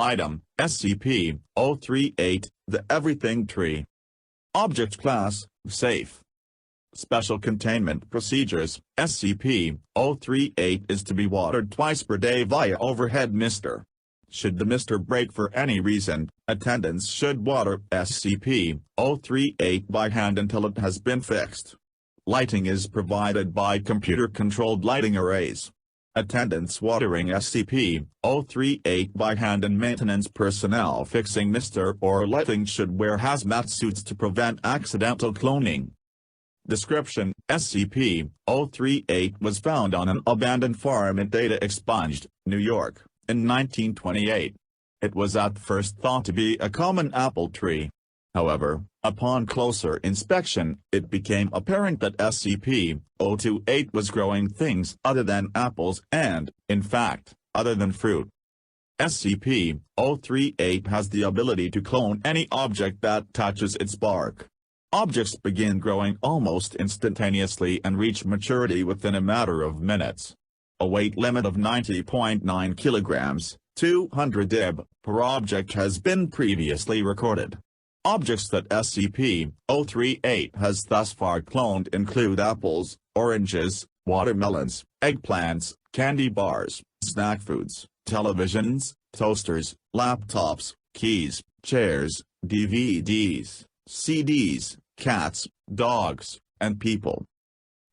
Item, SCP-038, the Everything Tree. Object Class, Safe. Special Containment Procedures, SCP-038 is to be watered twice per day via overhead mister. Should the mister break for any reason, attendants should water SCP-038 by hand until it has been fixed. Lighting is provided by computer-controlled lighting arrays. Attendants watering SCP-038 by hand and maintenance personnel fixing mister or lighting should wear hazmat suits to prevent accidental cloning. Description: SCP-038 was found on an abandoned farm in Data Expunged, New York, in 1928. It was at first thought to be a common apple tree. However, upon closer inspection, it became apparent that SCP-028 was growing things other than apples and, in fact, other than fruit. SCP-038 has the ability to clone any object that touches its bark. Objects begin growing almost instantaneously and reach maturity within a matter of minutes. A weight limit of 90.9 kilograms, 200 ib, per object has been previously recorded. Objects that SCP-038 has thus far cloned include apples, oranges, watermelons, eggplants, candy bars, snack foods, televisions, toasters, laptops, keys, chairs, DVDs, CDs, cats, dogs, and people.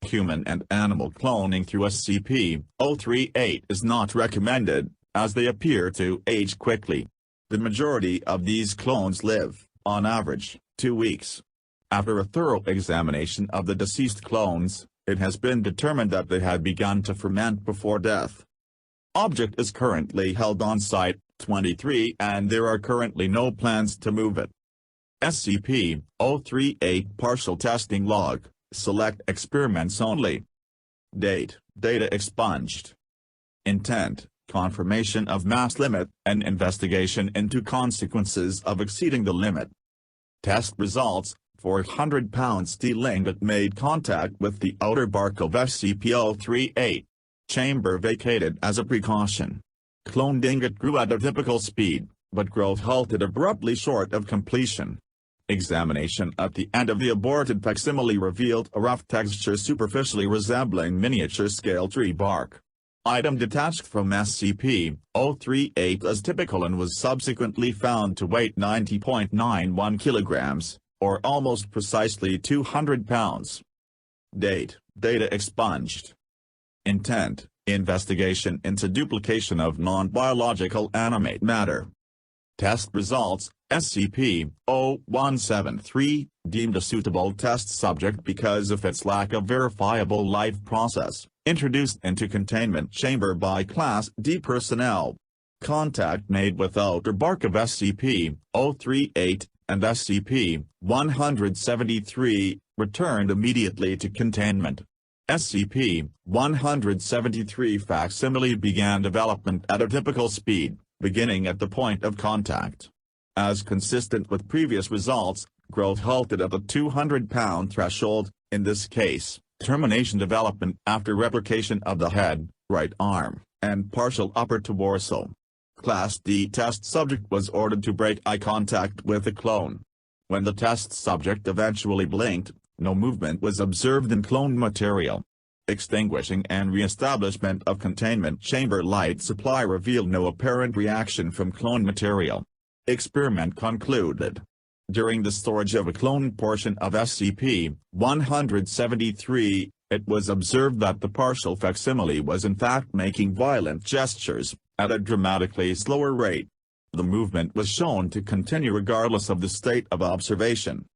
Human and animal cloning through SCP-038 is not recommended, as they appear to age quickly. The majority of these clones live, on average, 2 weeks. After a thorough examination of the deceased clones, it has been determined that they had begun to ferment before death. Object is currently held on Site-23 and there are currently no plans to move it. SCP-038 Partial Testing Log, Select Experiments Only. Date, Data Expunged. Intent, Confirmation of Mass Limit, and Investigation into Consequences of Exceeding the Limit. Test Results, 400 pounds steel ingot made contact with the outer bark of SCP-038. Chamber vacated as a precaution. Cloned ingot grew at a typical speed, but growth halted abruptly short of completion. Examination at the end of the aborted facsimile revealed a rough texture superficially resembling miniature-scale tree bark. Item detached from SCP-038 as typical and was subsequently found to weigh 90.91 kilograms, or almost precisely 200 pounds. Date, Data Expunged. Intent, Investigation into duplication of non-biological animate matter. Test Results, SCP-0173, deemed a suitable test subject because of its lack of verifiable life process, introduced into containment chamber by Class D personnel. Contact made with outer bark of SCP-038, and SCP-173, returned immediately to containment. SCP-173 facsimile began development at a typical speed, beginning at the point of contact. As consistent with previous results, growth halted at the 200-pound threshold, in this case, termination development after replication of the head, right arm, and partial upper torso. Class D test subject was ordered to break eye contact with the clone. When the test subject eventually blinked, no movement was observed in cloned material. Extinguishing and re-establishment of containment chamber light supply revealed no apparent reaction from cloned material. Experiment concluded. During the storage of a cloned portion of SCP-173, it was observed that the partial facsimile was in fact making violent gestures, at a dramatically slower rate. The movement was shown to continue regardless of the state of observation.